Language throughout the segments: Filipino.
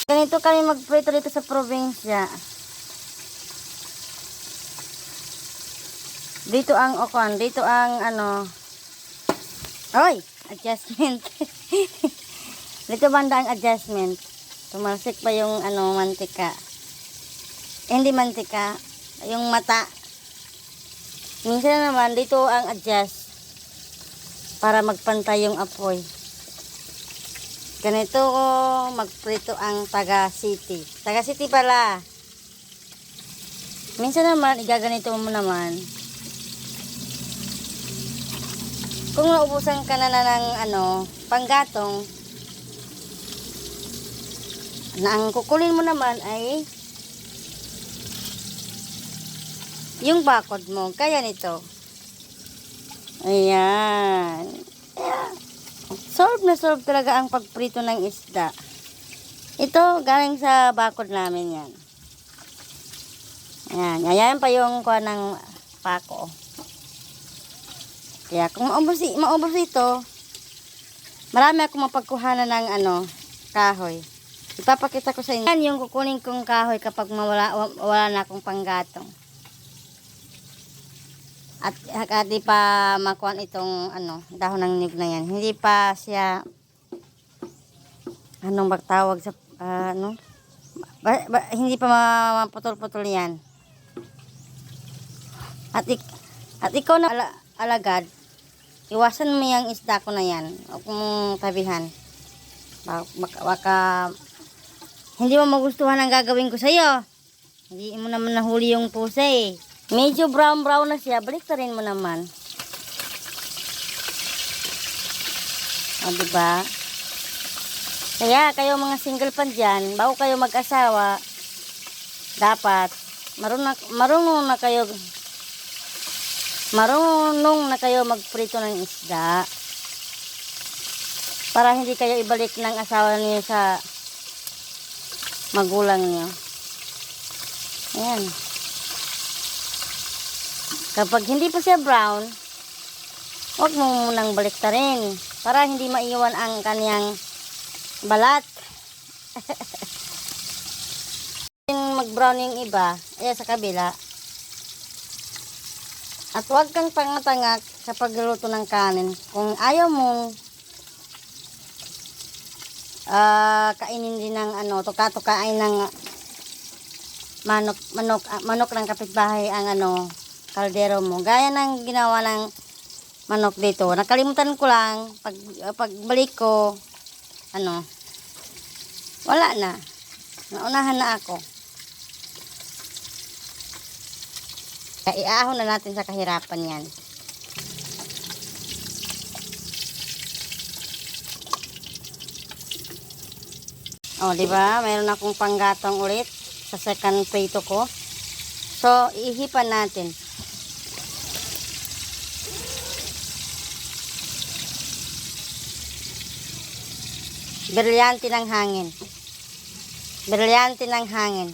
Ganito kami magprito dito sa probinsya. Dito ang okon, dito ang ano. Oy, adjustment. Dito banda ang adjustment. Tumalsik pa yung ano mantika. Hindi mantika, yung mata. Minsan naman dito ang adjust para magpantay yung apoy. Ganito magprito ang Taga City. Taga City pala. Minsan naman, igaganito mo naman. Kung naubusan ka na ng ano, panggatong, na ang kukunin mo naman ay yung bakod mo. Kaya nito. Ayan. Solve na solve talaga ang pagprito ng isda. Ito, galing sa bakod namin yan. Ayan. Ayan pa yung kuha ng pako. Kaya kung maubos ito, marami akong mapagkuhanan ng ano, kahoy. Ipapakita ko sa inyo. Yan yung kukunin kong kahoy kapag wala na akong panggatong. At di pa makuha itong ano, dahon ng niyog na yan. Hindi pa siya anong magtawag sa ano? Hindi pa maputol-putol yan. At ikaw na alagad, iwasan mo yung isda ko na yan. Huwag mong tabihan. Baka hindi mo magustuhan ang gagawin ko sa'yo. Hindi mo naman nahuli yung pusa eh. Medyo brown na siya. Balik na rin mo naman. O diba? Kaya kayo mga single pan dyan, bago kayo mag-asawa, dapat marunong na kayo magprito ng isda. Para hindi kayo ibalik ng asawa niyo sa magulang niyo. Ayan. Kapag hindi pa siya brown, huwag mo munang baliktarin para hindi maiwan ang kanyang balat. Mag-brown yung iba, sa kabila. At huwag kang tanga-tanga sa pagluluto ng kanin. Kung ayaw mong kainin din ng ano, tuka-tukain ng manok ng kapitbahay ang ano, kaldero mo. Gaya ng ginawa ng manok dito. Nakalimutan ko lang, pagbalik ko, ano, wala na. Naunahan na ako. Kaya iahon na natin sa kahirapan yan. O, diba? Mayroon akong panggatong ulit sa second prito ko. So, ihipan natin. Brilyante ng hangin. Brilyante ng hangin.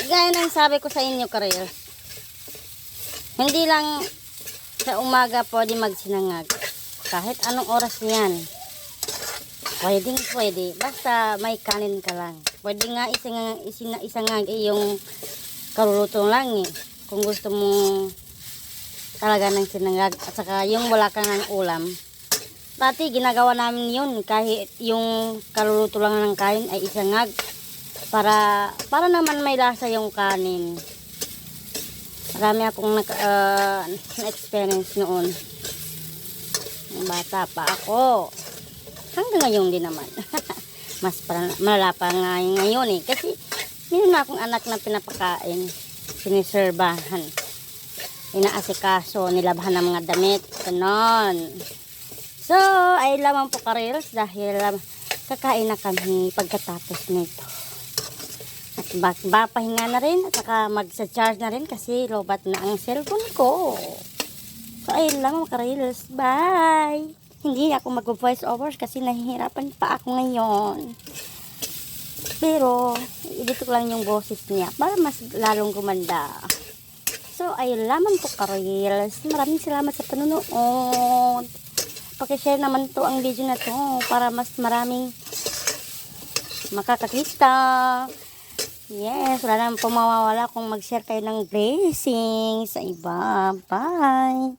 Gaya ng sabi ko sa inyo, karel. Hindi lang sa umaga pwede magsinangag. Kahit anong oras yan. Pwede. Basta may kanin ka lang. Pwede nga isangag yung kaluluto lang eh. Kung gusto mo talaga ng sinangag. At saka yung wala ka ng ulam. Dati ginagawa namin yun. Kahit yung kaluluto lang ng kain ay isangag. Para naman may lasa yung kanin. Marami akong na-experience noon. Bata pa ako. Hanggang ngayon din naman. Mas malala pa nga ngayon eh. Kasi meron na akong anak na pinapakain. Siniserbahan. Inaasikaso, nilabhan ng mga damit. Ganon. So, ay lamang po karels dahil kakain na kami pagkatapos nito. At pahinga na rin at saka magsa-charge na rin kasi lobat na ang cellphone ko. So, ayun lang mga karels. Bye! Hindi ako mag-voice overs kasi nahihirapan pa ako ngayon. Pero, edit ko lang yung boses niya para mas lalong gumanda. So, ayun lamang po karels. Maraming salamat sa panunood. Pakishare naman to ang video na to para mas maraming makakakita. Yes, wala naman po mawawala kung mag-share kayo ng blessings sa iba. Bye!